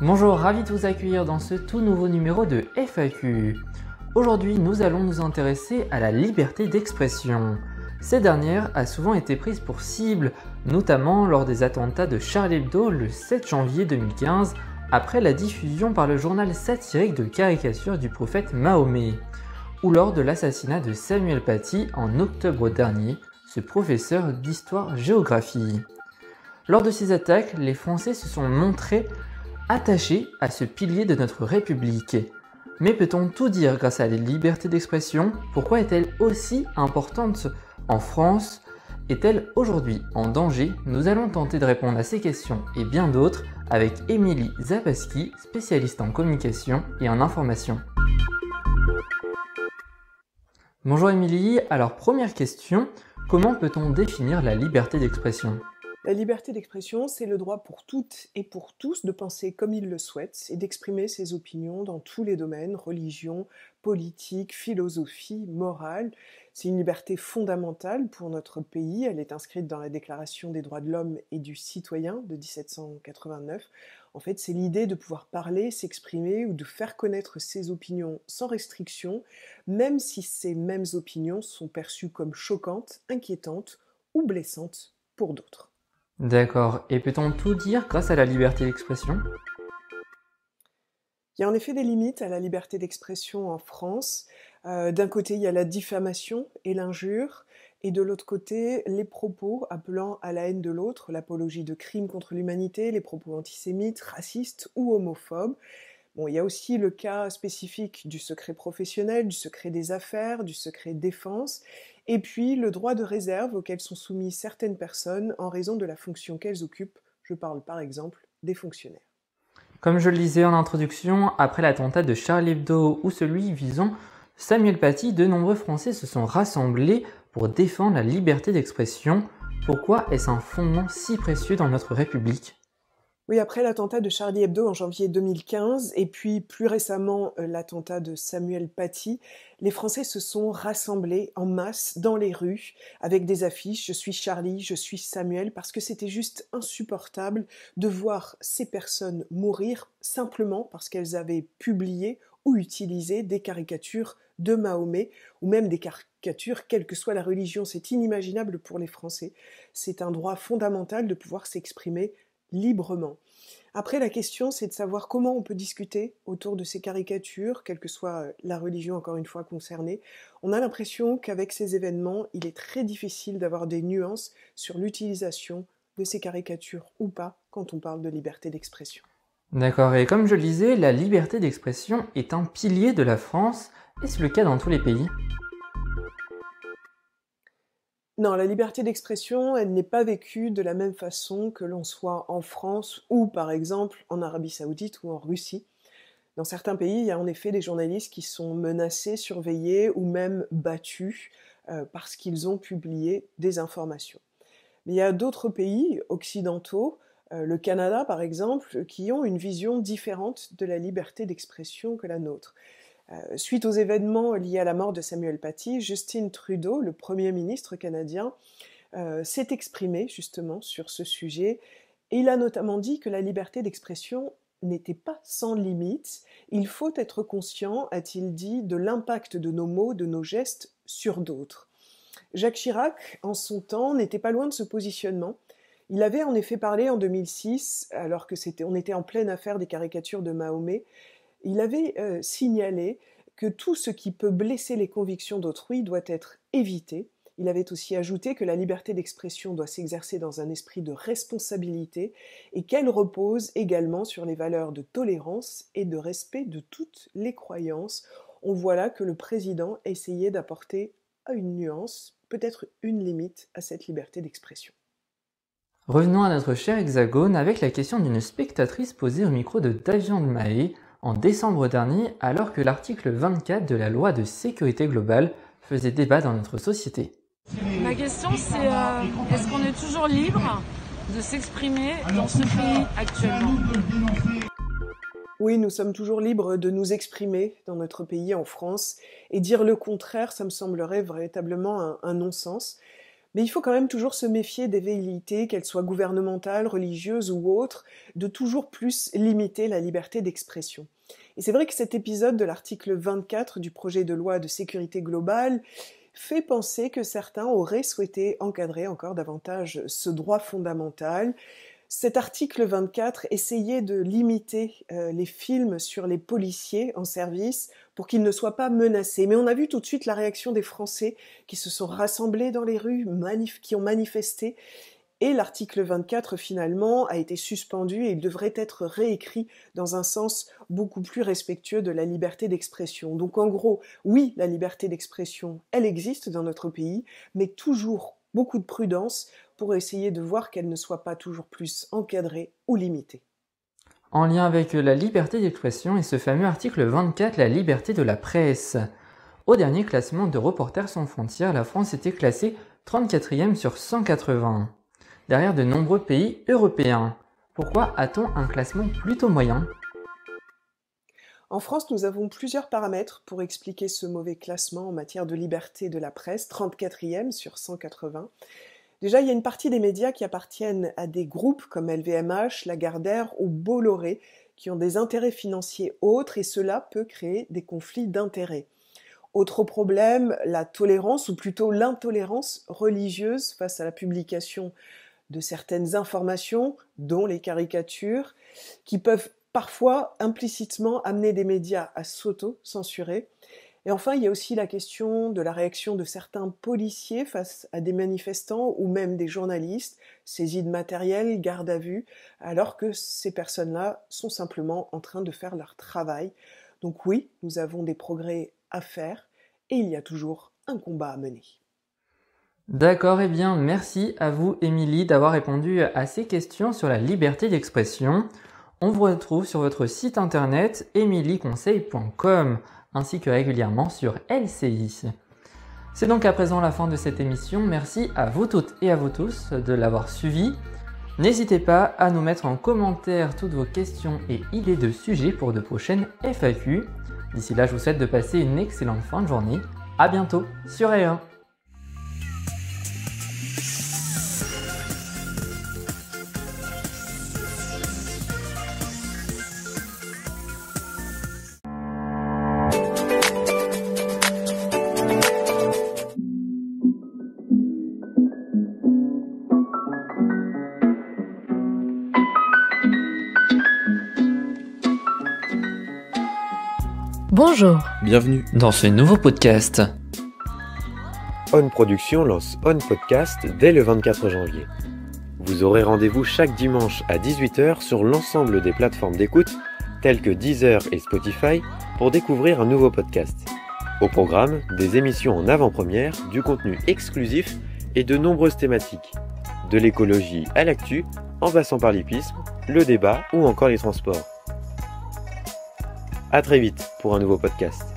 Bonjour, ravi de vous accueillir dans ce tout nouveau numéro de FAQ. Aujourd'hui, nous allons nous intéresser à la liberté d'expression. Cette dernière a souvent été prise pour cible, notamment lors des attentats de Charlie Hebdo le 7 janvier 2015, après la diffusion par le journal satirique de caricatures du prophète Mahomet, ou lors de l'assassinat de Samuel Paty en octobre dernier, ce professeur d'histoire-géographie. Lors de ces attaques, les Français se sont montrés attachés à ce pilier de notre République. Mais peut-on tout dire grâce à la liberté d'expression? Pourquoi est-elle aussi importante en France? Est-elle aujourd'hui en danger? Nous allons tenter de répondre à ces questions et bien d'autres avec Émilie Zapaski, spécialiste en communication et en information. Bonjour Émilie, alors première question, comment peut-on définir la liberté d'expression? La liberté d'expression, c'est le droit pour toutes et pour tous de penser comme ils le souhaitent et d'exprimer ses opinions dans tous les domaines, religion, politique, philosophie, morale. C'est une liberté fondamentale pour notre pays. Elle est inscrite dans la Déclaration des droits de l'homme et du citoyen de 1789. En fait, c'est l'idée de pouvoir parler, s'exprimer ou de faire connaître ses opinions sans restriction, même si ces mêmes opinions sont perçues comme choquantes, inquiétantes ou blessantes pour d'autres. D'accord, et peut-on tout dire grâce à la liberté d'expression? Il y a en effet des limites à la liberté d'expression en France. D'un côté, il y a la diffamation et l'injure, et de l'autre côté, les propos appelant à la haine de l'autre, l'apologie de crimes contre l'humanité, les propos antisémites, racistes ou homophobes. Bon, il y a aussi le cas spécifique du secret professionnel, du secret des affaires, du secret défense, et puis le droit de réserve auquel sont soumises certaines personnes en raison de la fonction qu'elles occupent. Je parle par exemple des fonctionnaires. Comme je le disais en introduction, après l'attentat de Charlie Hebdo ou celui visant Samuel Paty, de nombreux Français se sont rassemblés pour défendre la liberté d'expression. Pourquoi est-ce un fondement si précieux dans notre République? Oui, après l'attentat de Charlie Hebdo en janvier 2015, et puis plus récemment l'attentat de Samuel Paty, les Français se sont rassemblés en masse dans les rues avec des affiches « Je suis Charlie, je suis Samuel », parce que c'était juste insupportable de voir ces personnes mourir simplement parce qu'elles avaient publié ou utilisé des caricatures de Mahomet, ou même des caricatures, quelle que soit la religion. C'est inimaginable pour les Français. C'est un droit fondamental de pouvoir s'exprimer librement. Après, la question, c'est de savoir comment on peut discuter autour de ces caricatures, quelle que soit la religion, encore une fois, concernée. On a l'impression qu'avec ces événements, il est très difficile d'avoir des nuances sur l'utilisation de ces caricatures ou pas quand on parle de liberté d'expression. D'accord, et comme je le disais, la liberté d'expression est un pilier de la France. Est-ce le cas dans tous les pays? Non, la liberté d'expression, elle n'est pas vécue de la même façon que l'on soit en France ou par exemple en Arabie Saoudite ou en Russie. Dans certains pays, il y a en effet des journalistes qui sont menacés, surveillés ou même battus parce qu'ils ont publié des informations. Mais il y a d'autres pays occidentaux, le Canada par exemple, qui ont une vision différente de la liberté d'expression que la nôtre. Suite aux événements liés à la mort de Samuel Paty, Justin Trudeau, le Premier ministre canadien, s'est exprimé justement sur ce sujet et il a notamment dit que la liberté d'expression n'était pas sans limite. Il faut être conscient, a-t-il dit, de l'impact de nos mots, de nos gestes sur d'autres. Jacques Chirac, en son temps, n'était pas loin de ce positionnement. Il avait en effet parlé en 2006, alors que on était en pleine affaire des caricatures de Mahomet. Il avait signalé que tout ce qui peut blesser les convictions d'autrui doit être évité. Il avait aussi ajouté que la liberté d'expression doit s'exercer dans un esprit de responsabilité et qu'elle repose également sur les valeurs de tolérance et de respect de toutes les croyances. On voit là que le président essayait d'apporter une nuance, peut-être une limite à cette liberté d'expression. Revenons à notre cher Hexagone avec la question d'une spectatrice posée au micro de Davian Mahé en décembre dernier alors que l'article 24 de la loi de sécurité globale faisait débat dans notre société. Ma question c'est est-ce qu'on est toujours libre de s'exprimer dans ce pays actuellement? Oui, nous sommes toujours libres de nous exprimer dans notre pays, en France, et dire le contraire, ça me semblerait véritablement un non-sens. Mais il faut quand même toujours se méfier des velléités, qu'elles soient gouvernementales, religieuses ou autres, de toujours plus limiter la liberté d'expression. Et c'est vrai que cet épisode de l'article 24 du projet de loi de sécurité globale fait penser que certains auraient souhaité encadrer encore davantage ce droit fondamental. Cet article 24 essayait de limiter les films sur les policiers en service pour qu'ils ne soient pas menacés. Mais on a vu tout de suite la réaction des Français qui se sont rassemblés dans les rues, qui ont manifesté. Et l'article 24, finalement, a été suspendu et il devrait être réécrit dans un sens beaucoup plus respectueux de la liberté d'expression. Donc en gros, oui, la liberté d'expression, elle existe dans notre pays, mais toujours beaucoup de prudence pour essayer de voir qu'elle ne soit pas toujours plus encadrée ou limitée. En lien avec la liberté d'expression et ce fameux article 24, la liberté de la presse. Au dernier classement de Reporters sans frontières, la France était classée 34e sur 180, derrière de nombreux pays européens. Pourquoi a-t-on un classement plutôt moyen ? En France, nous avons plusieurs paramètres pour expliquer ce mauvais classement en matière de liberté de la presse, 34e sur 180. Déjà, il y a une partie des médias qui appartiennent à des groupes comme LVMH, Lagardère ou Bolloré, qui ont des intérêts financiers autres et cela peut créer des conflits d'intérêts. Autre problème, la tolérance ou plutôt l'intolérance religieuse face à la publication de certaines informations, dont les caricatures, qui peuvent parfois implicitement amener des médias à s'auto-censurer. Et enfin, il y a aussi la question de la réaction de certains policiers face à des manifestants ou même des journalistes, saisis de matériel, garde à vue, alors que ces personnes-là sont simplement en train de faire leur travail. Donc oui, nous avons des progrès à faire et il y a toujours un combat à mener. D'accord, et bien merci à vous Émilie d'avoir répondu à ces questions sur la liberté d'expression. On vous retrouve sur votre site internet emilieconseil.com ainsi que régulièrement sur LCI. C'est donc à présent la fin de cette émission. Merci à vous toutes et à vous tous de l'avoir suivi. N'hésitez pas à nous mettre en commentaire toutes vos questions et idées de sujets pour de prochaines FAQ. D'ici là, je vous souhaite de passer une excellente fin de journée. À bientôt sur E1. Bonjour, Bienvenue. Dans ce nouveau podcast. On Production lance On Podcast dès le 24 janvier. Vous aurez rendez-vous chaque dimanche à 18h sur l'ensemble des plateformes d'écoute telles que Deezer et Spotify pour découvrir un nouveau podcast. Au programme, des émissions en avant-première, du contenu exclusif et de nombreuses thématiques. De l'écologie à l'actu, en passant par l'hippisme, le débat ou encore les transports. À très vite pour un nouveau podcast.